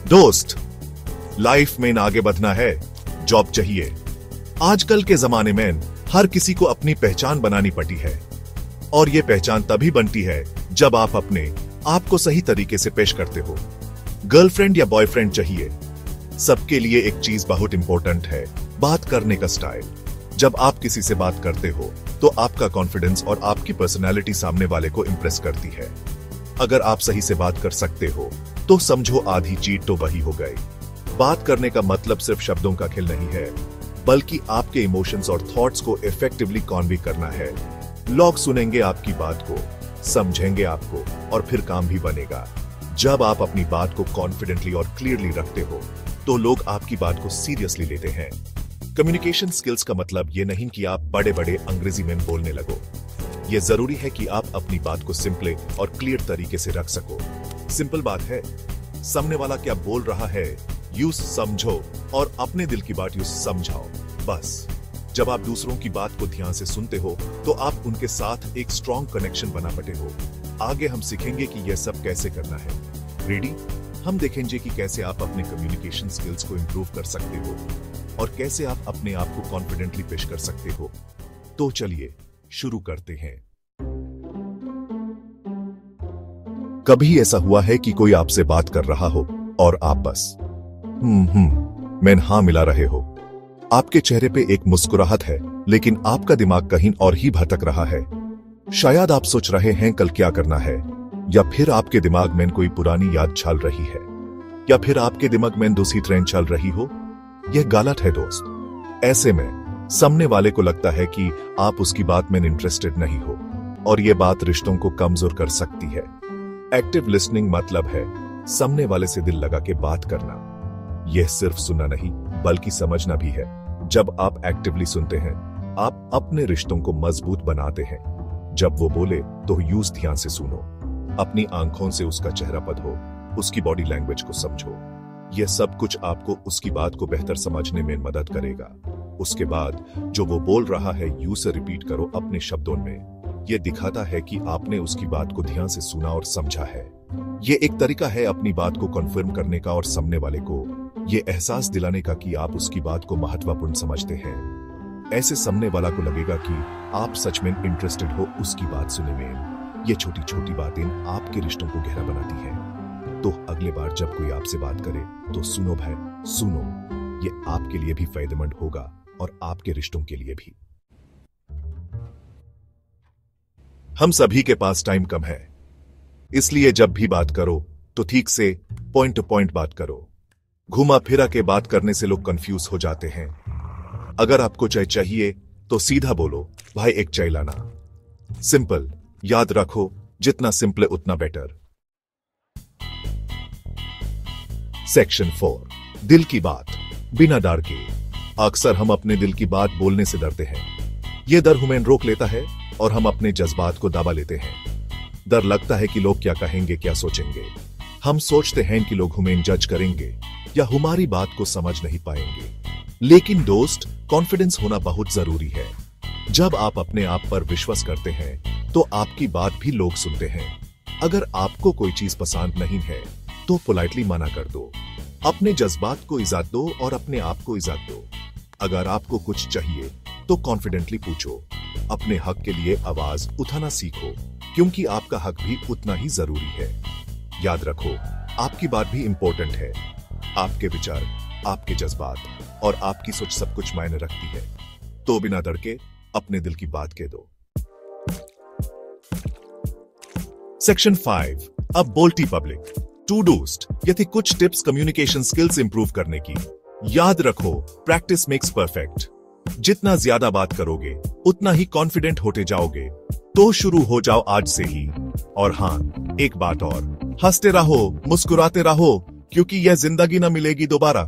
दोस्त, लाइफ में आगे बढ़ना है, जॉब चाहिए। आजकल के जमाने में हर किसी को अपनी पहचान बनानी पड़ती है, और यह पहचान तभी बनती है जब आप अपने आप को सही तरीके से पेश करते हो। गर्लफ्रेंड या बॉयफ्रेंड चाहिए, सबके लिए एक चीज बहुत इंपॉर्टेंट है, बात करने का स्टाइल। जब आप किसी से बात करते हो तो आपका कॉन्फिडेंस और आपकी पर्सनैलिटी सामने वाले को इंप्रेस करती है। अगर आप सही से बात कर सकते हो तो समझो आधी चीट तो वही हो गई। बात करने का मतलब सिर्फ शब्दों का खेल नहीं है, बल्कि आपके इमोशंस और थॉट्स को इफेक्टिवली कन्वे करना है। लोग सुनेंगे आपकी बात को, समझेंगे आपको, और फिर काम भी बनेगा। जब आप अपनी बात को कॉन्फिडेंटली और क्लियरली रखते हो तो लोग आपकी बात को सीरियसली लेते हैं। कम्युनिकेशन स्किल्स का मतलब ये नहीं कि आप बड़े बड़े अंग्रेजी में बोलने लगो। यह जरूरी है कि आप अपनी बात को सिंपल और क्लियर तरीके से रख सको। सिंपल बात है, सामने वाला क्या बोल रहा है यूं समझो और अपने दिल की बात यूं समझाओ, बस। जब आप दूसरों की बात को ध्यान से सुनते हो तो आप उनके साथ एक स्ट्रॉन्ग कनेक्शन बना पाते हो। आगे हम सीखेंगे कि यह सब कैसे करना है। रेडी? हम देखेंगे कि कैसे आप अपने कम्युनिकेशन स्किल्स को इंप्रूव कर सकते हो और कैसे आप अपने आप को कॉन्फिडेंटली पेश कर सकते हो। तो चलिए शुरू करते हैं। कभी ऐसा हुआ है कि कोई आपसे बात कर रहा हो और आप बस मैं हाँ मिला रहे हो? आपके चेहरे पे एक मुस्कुराहट है, लेकिन आपका दिमाग कहीं और ही भटक रहा है। शायद आप सोच रहे हैं कल क्या करना है, या फिर आपके दिमाग में कोई पुरानी याद चल रही है, या फिर आपके दिमाग में दूसरी ट्रेन चल रही हो। यह गलत है दोस्त। ऐसे में सामने वाले को लगता है कि आप उसकी बात में इंटरेस्टेड नहीं हो, और यह बात रिश्तों को कमजोर कर सकती है। एक्टिव लिसनिंग मतलब है सामने वाले से दिल लगा के बात करना। यह सिर्फ सुनना नहीं बल्कि समझना भी है। जब आप एक्टिवली सुनते हैं, आप अपने रिश्तों को मजबूत बनाते हैं। जब वो बोले तो यूं ध्यान से सुनो, अपनी आंखों से उसका चेहरा पढ़ो, उसकी बॉडी लैंग्वेज को समझो। यह सब कुछ आपको उसकी बात को बेहतर समझने में मदद करेगा। उसके बाद जो वो बोल रहा है यूं से रिपीट करो अपने शब्दों में। यह दिखाता है कि आपने उसकी बात को ध्यान से सुना और समझा है। यह एक तरीका है अपनी बात को कन्फर्म करने का और सामने वाले को यह एहसास दिलाने का कि आप उसकी बात को महत्वपूर्ण समझते हैं। ऐसे सामने वाला को लगेगा कि आप सच में इंटरेस्टेड हो उसकी बात सुनने में। ये छोटी छोटी बातें आपके रिश्तों को गहरा बनाती हैं। तो अगले बार जब कोई आपसे बात करे तो सुनो भाई, सुनो। ये आपके लिए भी फायदेमंद होगा और आपके रिश्तों के लिए भी। हम सभी के पास टाइम कम है, इसलिए जब भी बात करो तो ठीक से पॉइंट टू पॉइंट बात करो। घुमा फिरा के बात करने से लोग कंफ्यूज हो जाते हैं। अगर आपको चाय चाहिए तो सीधा बोलो, भाई एक चाय लाना। सिंपल, याद रखो, जितना सिंपल उतना बेटर। सेक्शन 4, दिल की बात बिना डर के। अक्सर हम अपने दिल की बात बोलने से डरते हैं। यह डर हमें रोक लेता है और हम अपने जज्बात को दबा लेते हैं। डर लगता है कि लोग क्या कहेंगे, क्या सोचेंगे। हम सोचते हैं कि लोग हमें जज करेंगे या हमारी बात को समझ नहीं पाएंगे। लेकिन दोस्त, कॉन्फिडेंस होना बहुत जरूरी है। जब आप अपने आप पर विश्वास करते हैं तो आपकी बात भी लोग सुनते हैं। अगर आपको कोई चीज पसंद नहीं है तो पोलाइटली मना कर दो। अपने जज्बात को इजाजत दो और अपने आप को इजाजत दो। अगर आपको कुछ चाहिए तो कॉन्फिडेंटली पूछो। अपने हक के लिए आवाज उठाना सीखो, क्योंकि आपका हक भी उतना ही जरूरी है। याद रखो, आपकी बात भी इंपॉर्टेंट है। आपके विचार, आपके जज्बात और आपकी सोच सब कुछ मायने रखती है। तो बिना डर के अपने दिल की बात कह दो। सेक्शन 5, अब बोलती पब्लिक। टू डूस्ट, ये थी कुछ टिप्स कम्युनिकेशन स्किल्स इंप्रूव करने की। याद रखो, प्रैक्टिस मेक्स परफेक्ट। जितना ज्यादा बात करोगे उतना ही कॉन्फिडेंट होते जाओगे। तो शुरू हो जाओ आज से ही। और हाँ, एक बात और, हंसते रहो, मुस्कुराते रहो, क्योंकि यह जिंदगी ना मिलेगी दोबारा।